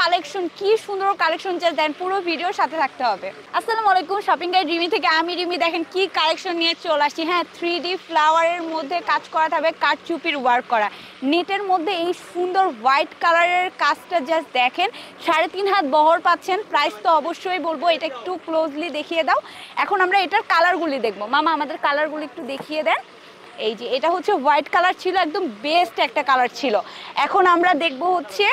Collection, কি সুন্দর collection, যা দেন পুরো ভিডিওর সাথে থাকতে হবে। আসসালামু আলাইকুম, শপিং গাইড রিমি থেকে আমি রিমি। দেখেন কি কালেকশন নিয়ে চলে আসছি। হ্যাঁ, 3D ফ্লাওয়ারের মধ্যে কাজ করা থাকবে, কারচুপির ওয়ার্ক করা, নেটের মধ্যে এই সুন্দর হোয়াইট কালারের কাজটা জাস্ট দেখেন। 3.5 হাত বহর পাচ্ছেন। প্রাইস তো অবশ্যই বলবো, এটা একটু ক্লোজলি দেখিয়ে দাও। এখন আমরা এটার কালারগুলি দেখবো। মামা আমাদের কালারগুলি একটু দেখিয়ে দেন। এই যে এটা হচ্ছে হোয়াইট কালার ছিল, একদম বেস্ট একটা কালার ছিল। এখন আমরা দেখবো হচ্ছে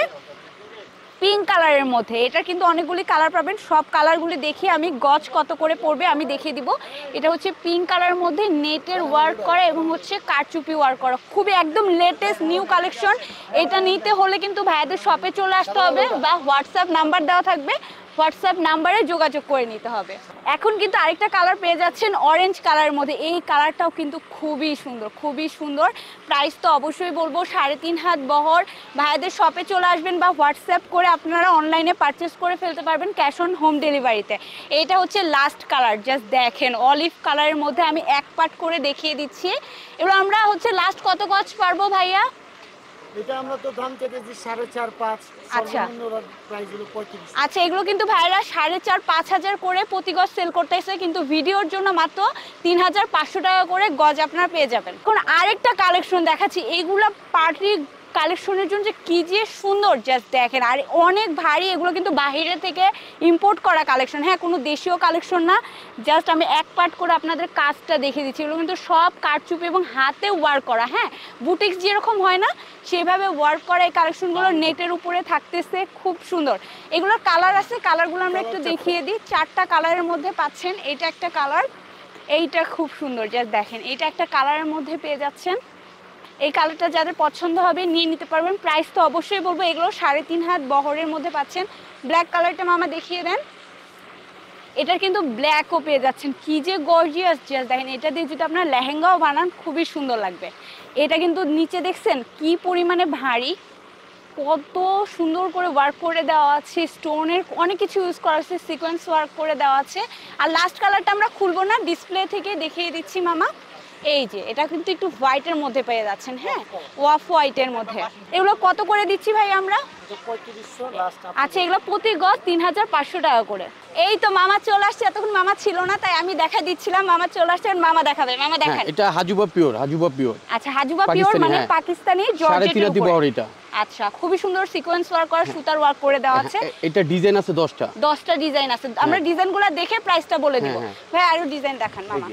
পিঙ্ক কালারের মধ্যে। এটা কিন্তু অনেকগুলি কালার পাবেন, সব কালারগুলি দেখিয়ে আমি গজ কত করে পড়বে আমি দেখিয়ে দিব। এটা হচ্ছে পিঙ্ক কালারের মধ্যে নেটের ওয়ার্ক করা এবং হচ্ছে কারচুপি ওয়ার্ক করা, খুবই একদম লেটেস্ট নিউ কালেকশন। এটা নিতে হলে কিন্তু ভাইয়াদের শপে চলে আসতে হবে বা হোয়াটসঅ্যাপ নাম্বার দেওয়া থাকবে, হোয়াটসঅ্যাপ নাম্বারে যোগাযোগ করে নিতে হবে। এখন কিন্তু আরেকটা কালার পেয়ে যাচ্ছেন অরেঞ্জ কালারের মধ্যে। এই কালারটাও কিন্তু খুবই সুন্দর, খুবই সুন্দর। প্রাইস তো অবশ্যই বলবো 3.5 হাত বহর। ভাইয়াদের শপে চলে আসবেন বা হোয়াটসঅ্যাপ করে আপনারা অনলাইনে পারচেস করে ফেলতে পারবেন ক্যাশ অন হোম ডেলিভারিতে। এটা হচ্ছে লাস্ট কালার, জাস্ট দেখেন অলিভ কালারের মধ্যে আমি এক পার্ট করে দেখিয়ে দিচ্ছি। এবার আমরা হচ্ছে লাস্ট কত গজ পারবো ভাইয়া? এটা আমরা তো দাম চেয়েছি 4.5-5। আচ্ছা প্রাইস হলো 35। আচ্ছা, এগুলো কিন্তু ভাইরা 4.5-5 হাজার করে প্রতি গজ সেল করতেছে, কিন্তু ভিডিওর জন্য মাত্র 3,500 টাকা করে গজ আপনারা পেয়ে যাবেন। এখন আরেকটা কালেকশন দেখাচ্ছি, এইগুলা পার্টি কালেকশনের জন্য যে কি যে সুন্দর, জাস্ট দেখেন। আর অনেক ভারী, এগুলো কিন্তু বাইরে থেকে ইম্পোর্ট করা কালেকশন। হ্যাঁ, কোনো দেশীয় কালেকশন না। জাস্ট আমি এক পার্ট করে আপনাদের কাজটা দেখিয়ে দিচ্ছি। এগুলো কিন্তু সব কারচুপি এবং হাতে ওয়ার্ক করা। হ্যাঁ, বুটিক্স যেরকম হয় না সেভাবে ওয়ার্ক করা এই কালেকশনগুলো নেটের উপরে থাকতেছে, খুব সুন্দর। এগুলোর কালার আছে, কালারগুলো আমরা একটু দেখিয়ে দিই। 4টা কালারের মধ্যে পাচ্ছেন। এটা একটা কালার, এইটা খুব সুন্দর, জাস্ট দেখেন। এটা একটা কালারের মধ্যে পেয়ে যাচ্ছেন। এই কালারটা যাদের পছন্দ হবে নিয়ে নিতে পারবেন। প্রাইস তো অবশ্যই বলবো, এগুলো 3.5 হাত বহরের মধ্যে পাচ্ছেন। ব্ল্যাক কালারটা মামা দেখিয়ে দেন। এটার কিন্তু ব্ল্যাকও পেয়ে যাচ্ছেন, কি যে গর্জিয়াস, জাস্ট দেখেন। এটা দিয়ে যদি আপনার লেহেঙ্গাও বানান খুবই সুন্দর লাগবে। এটা কিন্তু নিচে দেখছেন কি পরিমাণে ভারী, কত সুন্দর করে ওয়ার্ক করে দেওয়া আছে, স্টোনের অনেক কিছু ইউজ করা আছে, সিকোয়েন্স ওয়ার্ক করে দেওয়া আছে। আর লাস্ট কালারটা আমরা খুলবো না, ডিসপ্লে থেকে দেখিয়ে দিচ্ছি মামা। এই যে এটা কিন্তু একটু হোয়াইটের মধ্যে পেয়ে যাচ্ছেন। হ্যাঁ, অফ হোয়াইটের মধ্যে। এগুলো কত করে দিচ্ছি ভাই আমরা? আচ্ছা, এগুলো প্রতি গজ 3,500 টাকা করে। এই তো মামা চলে আসছে, এতক্ষণ মামা ছিল না তাই আমি দেখা দিচ্ছিলাম। মামা চলে আসছে, মামা দেখাবে। মামা দেখেন, এটা হাজুবা পিওর, হাজুবা পিওর। আচ্ছা, হাজুবা পিওর মানে পাকিস্তানি জর্জেটের উপরে। আচ্ছা, খুবই সুন্দর সিকোয়েন্স ওয়ার্ক করা, সুতার ওয়ার্ক করে দেওয়া আছে। এটা ডিজাইন আছে 10টা ডিজাইন আছে। আমরা ডিজাইনগুলো দেখে প্রাইসটা বলে দিব। ভাই আরো ডিজাইন দেখান মামা।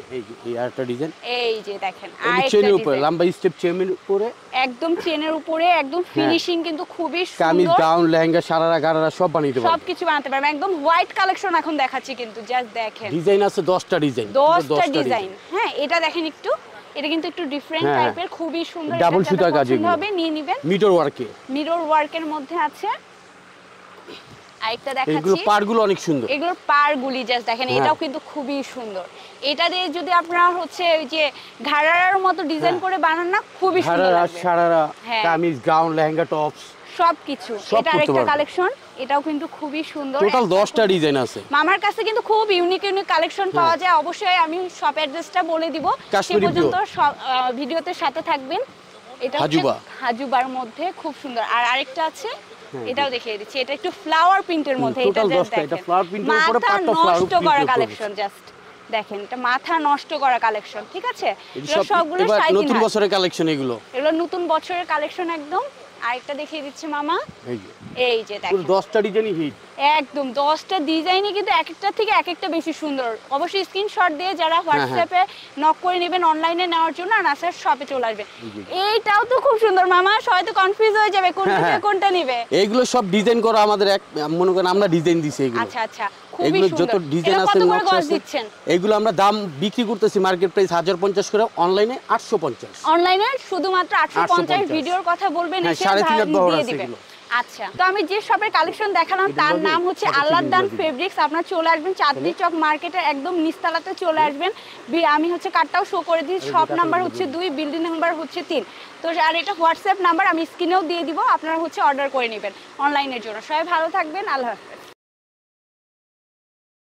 এই আরেকটা ডিজাইন, এই যে দেখেন আরেকটা চেনের উপরে, ডিজাইন, লম্বা স্টেপ চেনের উপরে, একদম চেনের উপরে, একদম ফিনিশিং কিন্তু খুবই সুন্দর। কামিজ, গাউন, লেহেঙ্গা, সারারা, গারারা সব বানাইতে পারবেন, সবকিছু বানাতে পারবেন। একদম হোয়াইট কালেকশন এখন দেখাচ্ছি কিন্তু, জাস্ট দেখেন। ডিজাইন আছে 10টা ডিজাইন, 10টা ডিজাইন। হ্যাঁ, এটা দেখেন একটু, এটা কিন্তু একটু ডিফারেন্ট টাইপের, খুবই সুন্দর। ডাবল সুতা কাজ, এগুলো হবে নিয়ে নেবেন। মিরর ওয়ার্কে, মিরর ওয়ার্কের মধ্যে আছে। আরেকটা দেখাচ্ছি, এগুলো পাড়গুলো অনেক সুন্দর। এগুলোর পাড়গুলি জাস্ট দেখেন, এটাও কিন্তু খুবই সুন্দর। এটা দিয়ে যদি আপনারা হচ্ছে ওই যে ঘাড়ারার মতো ডিজাইন করে বানান না, খুবই সুন্দর লাগবে। সারারা, কামিজ, গাউন, লেহেঙ্গা, টপস সবকিছু। এটা আরেকটা কালেকশন, এটাও কিন্তু খুবই সুন্দর। টোটাল 10টা ডিজাইন আছে। মামার কাছে কিন্তু খুব ইউনিক ইউনিক কালেকশন পাওয়া যায়। অবশ্যই আমি শপ অ্যাড্রেসটা বলে দিব, সেই পর্যন্ত ভিডিওতে সাথে থাকবেন। এটা হাজুবার মধ্যে খুব সুন্দর। আর আরেকটা আছে, এটাও দেখিয়ে দিচ্ছি। এটা একটু ফ্লাওয়ার প্রিন্টের মধ্যে। এটা এটা ফ্লাওয়ার প্রিন্টের উপরে পাটটা ফ্লাওয়ার নষ্ট করা কালেকশন, জাস্ট দেখেন। এটা মাথা নষ্ট করা কালেকশন, ঠিক আছে? এগুলো সবগুলো নতুন বছরের কালেকশন, এগুলো নতুন বছরের কালেকশন একদম। আরেকটা দেখিয়ে দিচ্ছে মামা, এই যে দেখেন 10টা ডিজাইনই হিট, একদম 10টা ডিজাইনই কিন্তু এক একটা থেকে এক একটা বেশি সুন্দর। অবশ্যই স্ক্রিনশট দিয়ে যারা হোয়াটসঅ্যাপে নক করে নেবেন অনলাইনে নেওয়ার জন্য, আর নাসার শপে চলে আসবে। এইটাও তো খুব সুন্দর মামা, সবাই তো কনফিউজ হয়ে যাবে কোনটা থেকে কোনটা নেবে। এইগুলো সব ডিজাইন করা আমাদের, এক মনে করেন আমরা ডিজাইন দিছি এগুলো। আচ্ছা আচ্ছা, এগুলো যত ডিজাইন আছে নকশা আছে, এগুলো আমরা দাম বিক্রি করতেছি মার্কেট প্রাইস 1050 করে, অনলাইনে 850। অনলাইনে শুধুমাত্র 850। ভিডিওর কথা বলবেন, এসে দিয়ে দিবেন। আচ্ছা, তো আমি যে শপের কালেকশন দেখালাম তার নাম হচ্ছে আল্লাহদান ফেব্রিক্স। আপনারা চলে আসবেন চাঁদনী চক মার্কেটের একদম নিচতলাতে চলে আসবেন। আমি হচ্ছে কার্ডটাও শো করে দিই। শপ নাম্বার হচ্ছে 2, বিল্ডিং নাম্বার হচ্ছে 3। তো আর এটা হোয়াটসঅ্যাপ নাম্বার আমি স্ক্রিনেও দিয়ে দিব, আপনারা হচ্ছে অর্ডার করে নেবেন অনলাইনের জন্য। সবাই ভালো থাকবেন, আল্লাহ হাফেজ।